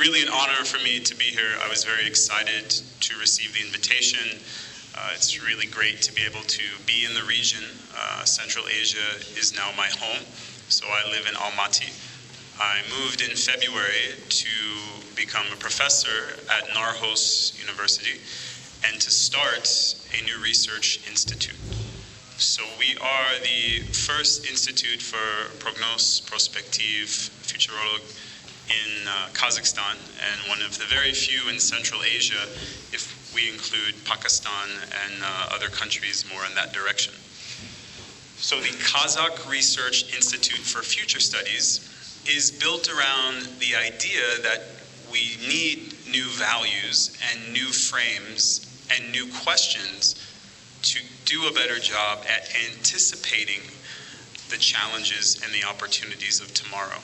really an honor for me to be here. I was very excited to receive the invitation. It's really great to be able to be in the region. Central Asia is now my home, so I live in Almaty. I moved in February to become a professor at Narhos University and to start a new research institute. So we are the first institute for prognos, prospective, futurologue in Kazakhstan, and one of the very few in Central Asia, if we include Pakistan and other countries more in that direction. So the Kazakh Research Institute for Future Studies is built around the idea that we need new values and new frames and new questions to do a better job at anticipating the challenges and the opportunities of tomorrow.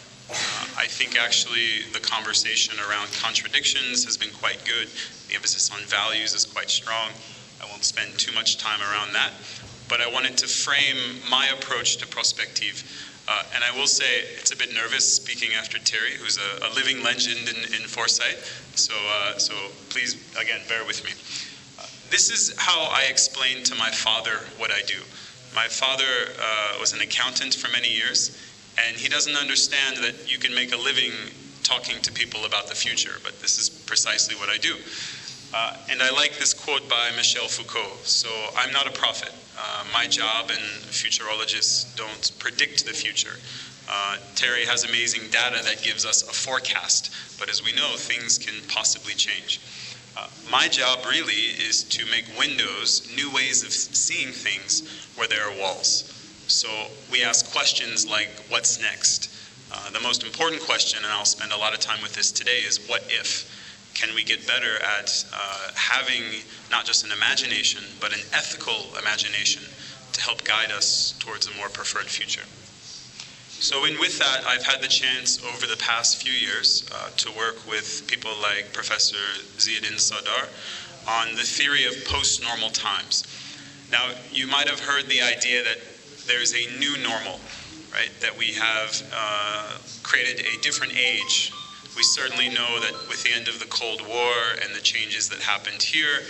I think actually the conversation around contradictions has been quite good. The emphasis on values is quite strong. I won't spend too much time around that, but I wanted to frame my approach to prospective. And I will say it's a bit nervous speaking after Terry, who's a living legend in foresight. So please, again, bear with me. This is how I explain to my father what I do. My father was an accountant for many years, and he doesn't understand that you can make a living talking to people about the future, but this is precisely what I do. And I like this quote by Michel Foucault. So I'm not a prophet. My job and futurologists don't predict the future. Terry has amazing data that gives us a forecast, but as we know, things can possibly change. My job really is to make windows, new ways of seeing things where there are walls. So we ask questions like, what's next? The most important question, and I'll spend a lot of time with this today, is what if? Can we get better at having not just an imagination, but an ethical imagination to help guide us towards a more preferred future? So with that, I've had the chance over the past few years to work with people like Professor Ziauddin Sardar on the theory of post-normal times. Now, you might have heard the idea that there's a new normal, right? That we have created a different age. We certainly know that with the end of the Cold War and the changes that happened here,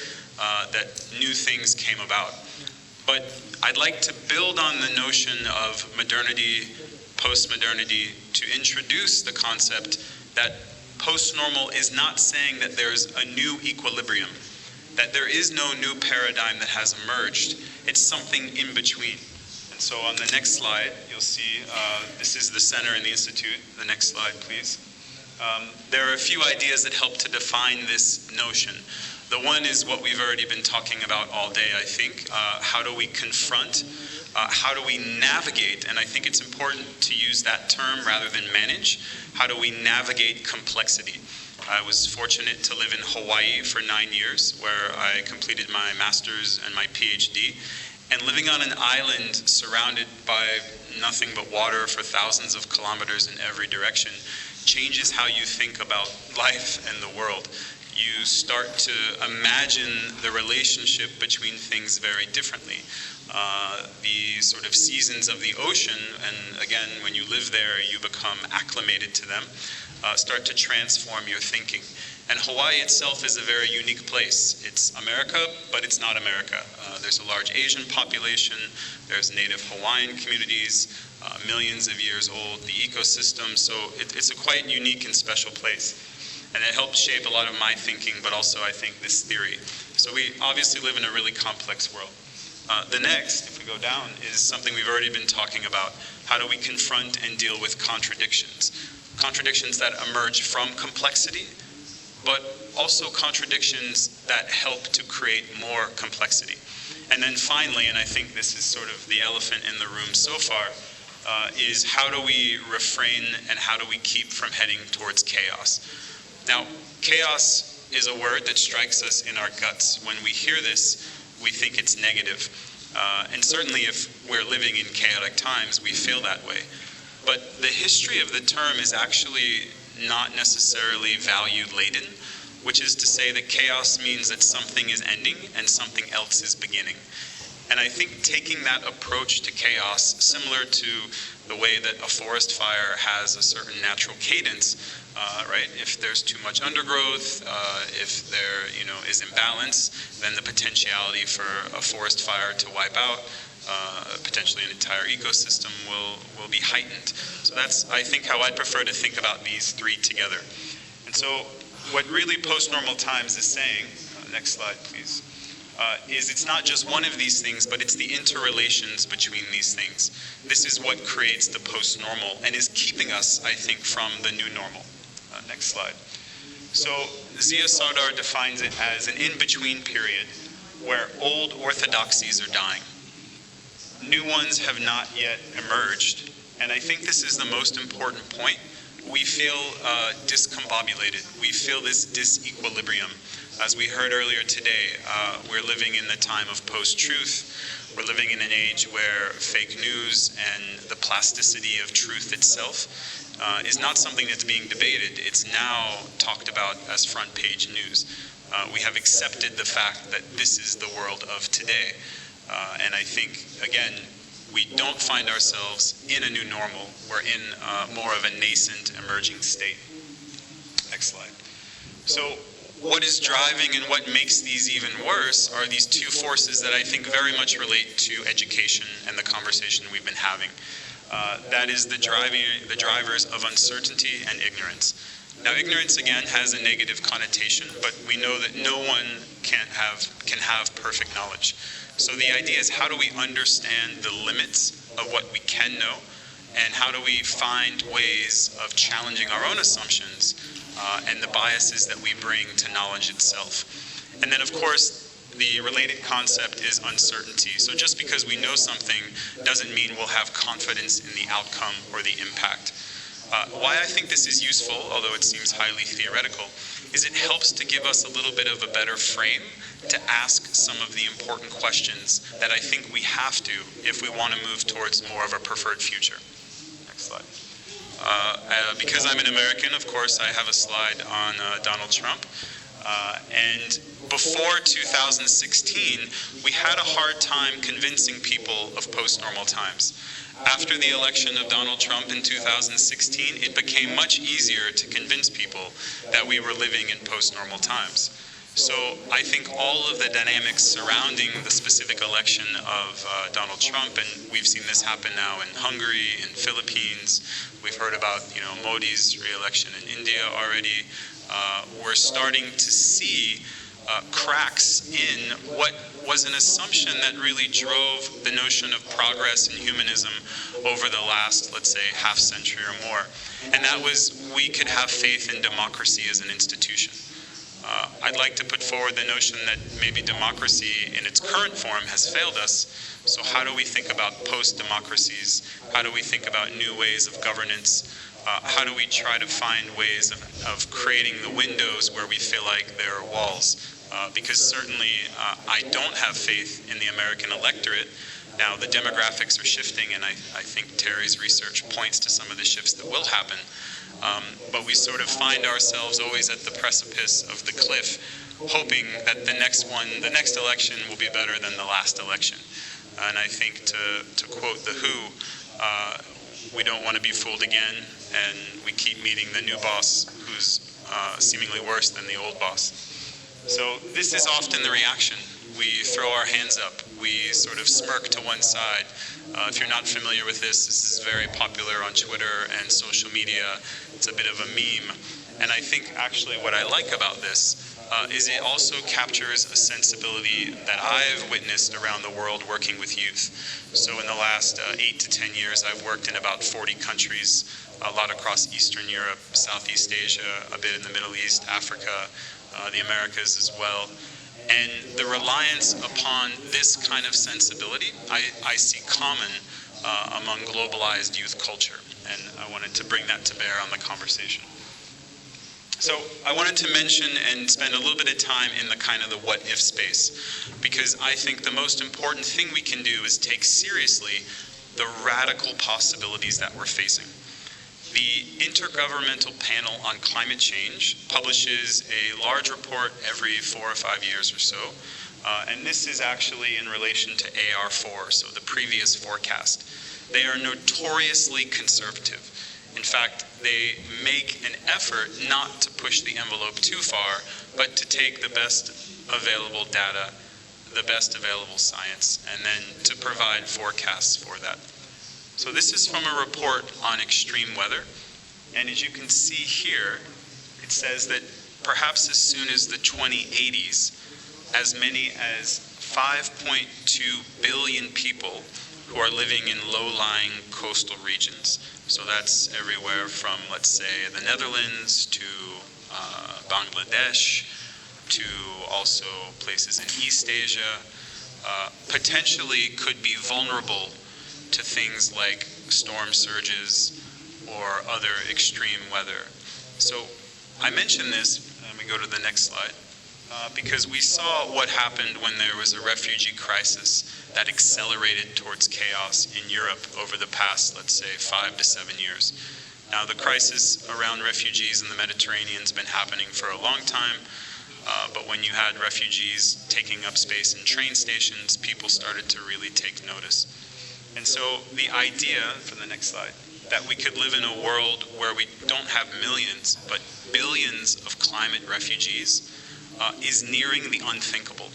that new things came about. But I'd like to build on the notion of modernity, post-modernity, to introduce the concept that post-normal is not saying that there's a new equilibrium, that there is no new paradigm that has emerged. It's something in between. And so on the next slide, you'll see this is the center in the Institute. The next slide, please. There are a few ideas that help to define this notion. The one is what we've already been talking about all day, I think. How do we confront? How do we navigate? And I think it's important to use that term rather than manage. How do we navigate complexity? I was fortunate to live in Hawaii for 9 years, where I completed my master's and my PhD. And living on an island surrounded by nothing but water for thousands of kilometers in every direction changes how you think about life and the world. You start to imagine the relationship between things very differently. The sort of seasons of the ocean, and again, when you live there, you become acclimated to them, start to transform your thinking. And Hawaii itself is a very unique place. It's America, but it's not America. There's a large Asian population, there's native Hawaiian communities, millions of years old, the ecosystem, so it's a quite unique and special place. And it helped shape a lot of my thinking, but also I think this theory. So we obviously live in a really complex world. The next, if we go down, is something we've already been talking about. How do we confront and deal with contradictions? Contradictions that emerge from complexity, but also contradictions that help to create more complexity. And then finally, and I think this is sort of the elephant in the room so far, is how do we refrain and how do we keep from heading towards chaos? Now, chaos is a word that strikes us in our guts. When we hear this, we think it's negative. And certainly if we're living in chaotic times, we feel that way. But the history of the term is actually not necessarily value-laden, which is to say that chaos means that something is ending and something else is beginning. And I think taking that approach to chaos, similar to the way that a forest fire has a certain natural cadence, right? If there's too much undergrowth, if there is imbalance, then the potentiality for a forest fire to wipe out potentially an entire ecosystem will be heightened. So that's, I think, how I'd prefer to think about these three together. And so what really Postnormal Times is saying, next slide please, is it's not just one of these things, but it's the interrelations between these things. This is what creates the post-normal and is keeping us, I think, from the new normal. Next slide. So Zia Sardar defines it as an in-between period where old orthodoxies are dying. New ones have not yet emerged, and I think this is the most important point. We feel discombobulated. We feel this disequilibrium. As we heard earlier today, we're living in the time of post-truth. We're living in an age where fake news and the plasticity of truth itself is not something that's being debated. It's now talked about as front-page news. We have accepted the fact that this is the world of today. And I think, again, we don't find ourselves in a new normal. We're in more of a nascent, emerging state. Next slide. So what is driving and what makes these even worse are these two forces that I think very much relate to education and the conversation we've been having. That is the drivers of uncertainty and ignorance. Now, ignorance, again, has a negative connotation, but we know that no one can have perfect knowledge. So the idea is, how do we understand the limits of what we can know, and how do we find ways of challenging our own assumptions and the biases that we bring to knowledge itself. And then, of course, the related concept is uncertainty. So just because we know something doesn't mean we'll have confidence in the outcome or the impact. Why I think this is useful, although it seems highly theoretical, is it helps to give us a little bit of a better frame to ask some of the important questions that I think we have to if we want to move towards more of a preferred future. Next slide. Because I'm an American, of course, I have a slide on Donald Trump. And before 2016, we had a hard time convincing people of post-normal times. After the election of Donald Trump in 2016, it became much easier to convince people that we were living in post-normal times. So I think all of the dynamics surrounding the specific election of Donald Trump, and we've seen this happen now in Hungary, in Philippines, we've heard about Modi's re-election in India already. We're starting to see cracks in what was an assumption that really drove the notion of progress in humanism over the last, let's say, half century or more. And that was, we could have faith in democracy as an institution. I'd like to put forward the notion that maybe democracy in its current form has failed us. So how do we think about post-democracies? How do we think about new ways of governance? How do we try to find ways of creating the windows where we feel like there are walls? Because certainly I don't have faith in the American electorate. Now the demographics are shifting, and I think Terry's research points to some of the shifts that will happen. But we sort of find ourselves always at the precipice of the cliff, hoping that the next election will be better than the last election. And I think to quote The Who, we don't want to be fooled again, and we keep meeting the new boss who's seemingly worse than the old boss. So this is often the reaction. We throw our hands up. We sort of smirk to one side. If you're not familiar with this is very popular on Twitter and social media. It's a bit of a meme. And I think actually what I like about this is it also captures a sensibility that I've witnessed around the world working with youth. So in the last 8 to 10 years, I've worked in about 40 countries, a lot across Eastern Europe, Southeast Asia, a bit in the Middle East, Africa, the Americas as well. And the reliance upon this kind of sensibility, I see common among globalized youth culture. And I wanted to bring that to bear on the conversation. So I wanted to mention and spend a little bit of time in the kind of the what if space, because I think the most important thing we can do is take seriously the radical possibilities that we're facing. The Intergovernmental Panel on Climate Change publishes a large report every 4 or 5 years or so. And this is actually in relation to AR4, so the previous forecast. They are notoriously conservative. In fact, they make an effort not to push the envelope too far, but to take the best available data, the best available science, and then to provide forecasts for that. So this is from a report on extreme weather. And as you can see here, it says that perhaps as soon as the 2080s, as many as 5.2 billion people who are living in low-lying coastal regions. So that's everywhere from, let's say, the Netherlands to Bangladesh, to also places in East Asia, potentially could be vulnerable to things like storm surges or other extreme weather. So I mention this, let me go to the next slide, because we saw what happened when there was a refugee crisis that accelerated towards chaos in Europe over the past, let's say, 5 to 7 years. Now, the crisis around refugees in the Mediterranean has been happening for a long time, but when you had refugees taking up space in train stations, people started to really take notice. And so the idea, for the next slide, that we could live in a world where we don't have millions, but billions of climate refugees is nearing the unthinkable.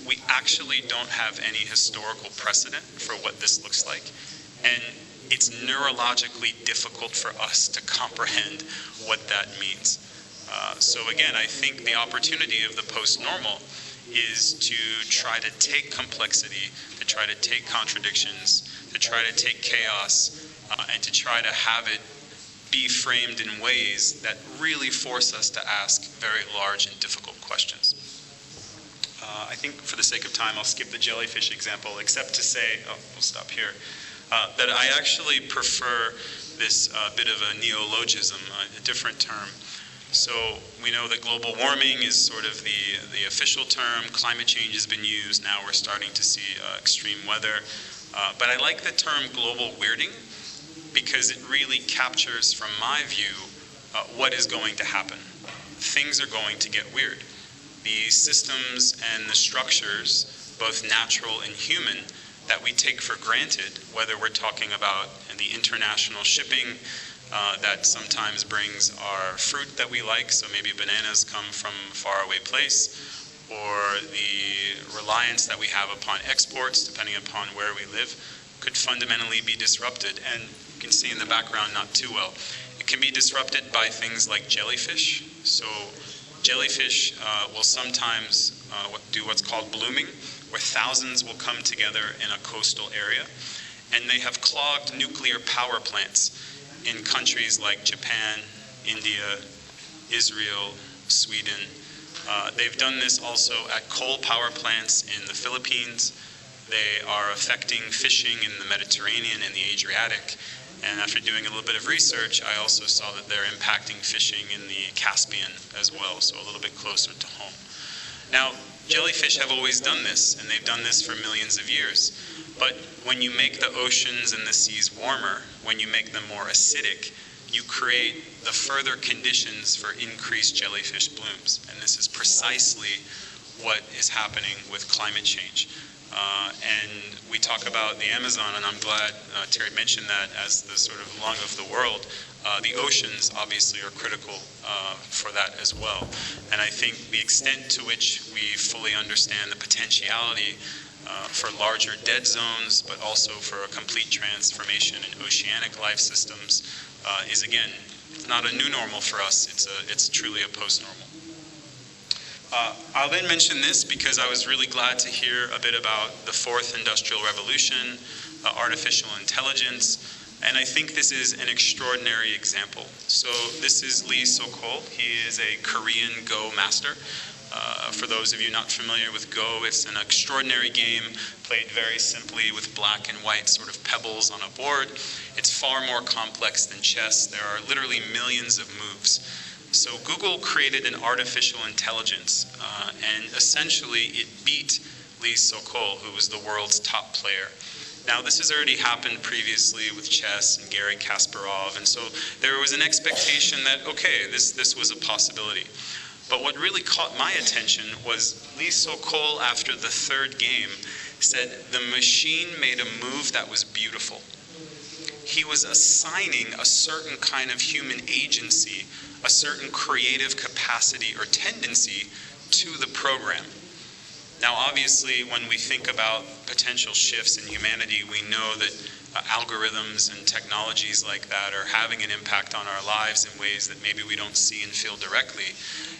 We actually don't have any historical precedent for what this looks like. And it's neurologically difficult for us to comprehend what that means. So again, I think the opportunity of the post-normal is to try to take complexity, to try to take contradictions, to try to take chaos, and to try to have it be framed in ways that really force us to ask very large and difficult questions. I think for the sake of time, I'll skip the jellyfish example, except to say, we'll stop here, that I actually prefer this bit of a neologism, a different term. So we know that global warming is sort of the official term. Climate change has been used. Now we're starting to see extreme weather. But I like the term global weirding because it really captures, from my view, what is going to happen. Things are going to get weird. The systems and the structures, both natural and human, that we take for granted, whether we're talking about the international shipping that sometimes brings our fruit that we like, so maybe bananas come from a faraway place, or the reliance that we have upon exports, depending upon where we live, could fundamentally be disrupted. And you can see in the background not too well. It can be disrupted by things like jellyfish. So jellyfish will sometimes do what's called blooming, where thousands will come together in a coastal area. And they have clogged nuclear power plants in countries like Japan, India, Israel, Sweden. They've done this also at coal power plants in the Philippines. They are affecting fishing in the Mediterranean and the Adriatic. And after doing a little bit of research, I also saw that they're impacting fishing in the Caspian as well, so a little bit closer to home. Now, jellyfish have always done this, and they've done this for millions of years. But when you make the oceans and the seas warmer, when you make them more acidic, you create the further conditions for increased jellyfish blooms. And this is precisely what is happening with climate change. And we talk about the Amazon, and I'm glad Terry mentioned that as the sort of lung of the world. The oceans obviously are critical for that as well. And I think the extent to which we fully understand the potentiality for larger dead zones, but also for a complete transformation in oceanic life systems is, again, it's not a new normal for us, it's truly a post-normal. I'll then mention this because I was really glad to hear a bit about the fourth industrial revolution, artificial intelligence, and I think this is an extraordinary example. So this is Lee Sokol. He is a Korean Go master. For those of you not familiar with Go, it's an extraordinary game played very simply with black and white sort of pebbles on a board. It's far more complex than chess. There are literally millions of moves. So Google created an artificial intelligence, and essentially it beat Lee Sokol, who was the world's top player. Now, this has already happened previously with chess and Garry Kasparov, and so there was an expectation that, okay, this was a possibility. But what really caught my attention was Lee Sokol, after the third game, said the machine made a move that was beautiful. He was assigning a certain kind of human agency, a certain creative capacity or tendency to the program. Now, obviously, when we think about potential shifts in humanity, we know that algorithms and technologies like that are having an impact on our lives in ways that maybe we don't see and feel directly.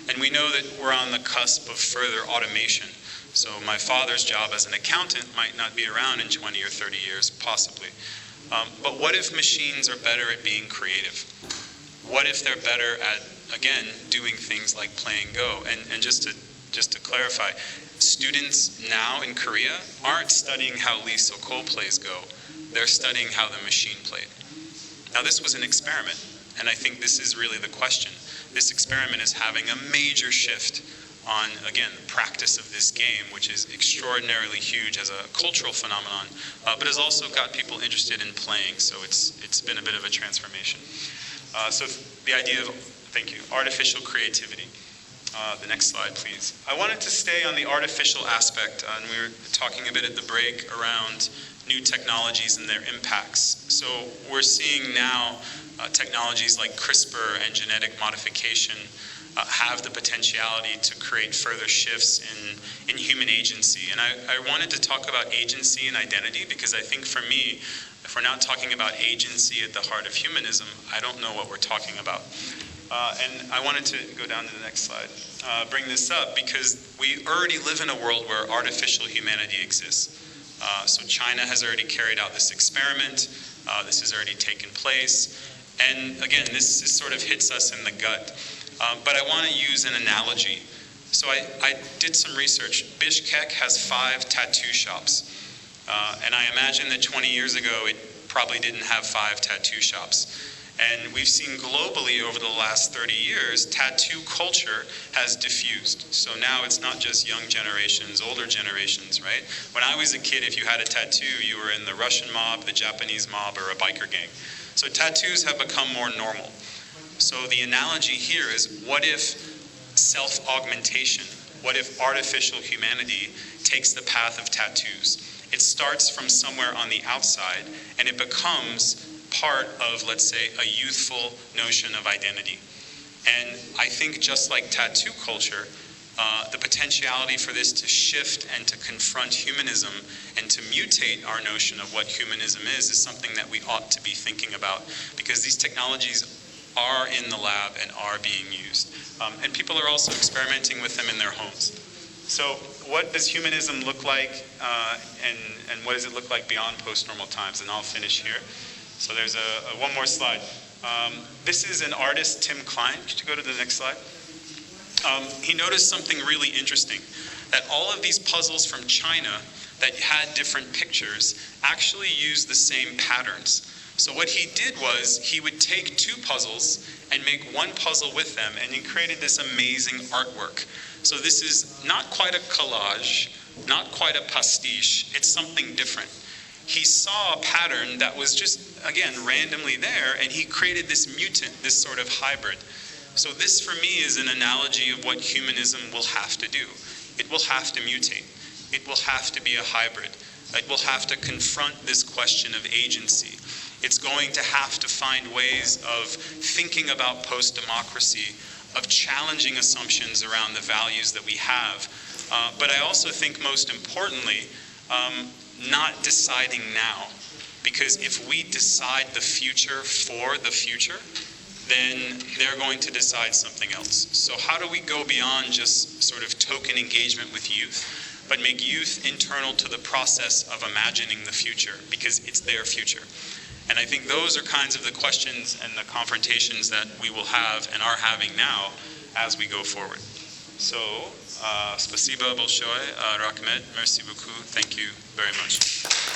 And we know that we're on the cusp of further automation. So my father's job as an accountant might not be around in 20 or 30 years, possibly. But what if machines are better at being creative? What if they're better at, again, doing things like playing Go? And just to clarify, students now in Korea aren't studying how Lee Sokol plays Go. They're studying how the machine played. Now, this was an experiment, and I think this is really the question. This experiment is having a major shift on, again, the practice of this game, which is extraordinarily huge as a cultural phenomenon, but has also got people interested in playing, so it's been a bit of a transformation. So the idea of, thank you, artificial creativity. The next slide, please. I wanted to stay on the artificial aspect, and we were talking a bit at the break around new technologies and their impacts. So we're seeing now technologies like CRISPR and genetic modification have the potentiality to create further shifts in human agency. And I wanted to talk about agency and identity because I think for me, if we're not talking about agency at the heart of humanism, I don't know what we're talking about. And I wanted to go down to the next slide, bring this up because we already live in a world where artificial humanity exists. So China has already carried out this experiment. This has already taken place. And again, this sort of hits us in the gut. But I want to use an analogy. So I did some research. Bishkek has 5 tattoo shops. And I imagine that 20 years ago, it probably didn't have 5 tattoo shops. And we've seen globally over the last 30 years, tattoo culture has diffused. So now it's not just young generations, older generations, right? When I was a kid, if you had a tattoo, you were in the Russian mob, the Japanese mob, or a biker gang. So tattoos have become more normal. So the analogy here is, what if self-augmentation, what if artificial humanity takes the path of tattoos? It starts from somewhere on the outside, and it becomes part of, let's say, a youthful notion of identity. And I think just like tattoo culture, the potentiality for this to shift and to confront humanism and to mutate our notion of what humanism is something that we ought to be thinking about, because these technologies are in the lab and are being used. And people are also experimenting with them in their homes. So what does humanism look like, and what does it look like beyond post-normal times? And I'll finish here. So there's one more slide. This is an artist, Tim Klein. Could you go to the next slide? He noticed something really interesting, that all of these puzzles from China that had different pictures actually used the same patterns. So what he did was he would take 2 puzzles and make one puzzle with them, and he created this amazing artwork. So this is not quite a collage, not quite a pastiche, it's something different. He saw a pattern that was just, again, randomly there, and he created this mutant, this sort of hybrid. So this, for me, is an analogy of what humanism will have to do. It will have to mutate. It will have to be a hybrid. It will have to confront this question of agency. It's going to have to find ways of thinking about post-democracy, of challenging assumptions around the values that we have. But I also think, most importantly, not deciding now. Because if we decide the future for the future, then they're going to decide something else. So how do we go beyond just sort of token engagement with youth, but make youth internal to the process of imagining the future, because it's their future? And I think those are kinds of the questions and the confrontations that we will have and are having now as we go forward. So, spasiba большое, Rahmet, merci beaucoup, thank you very much.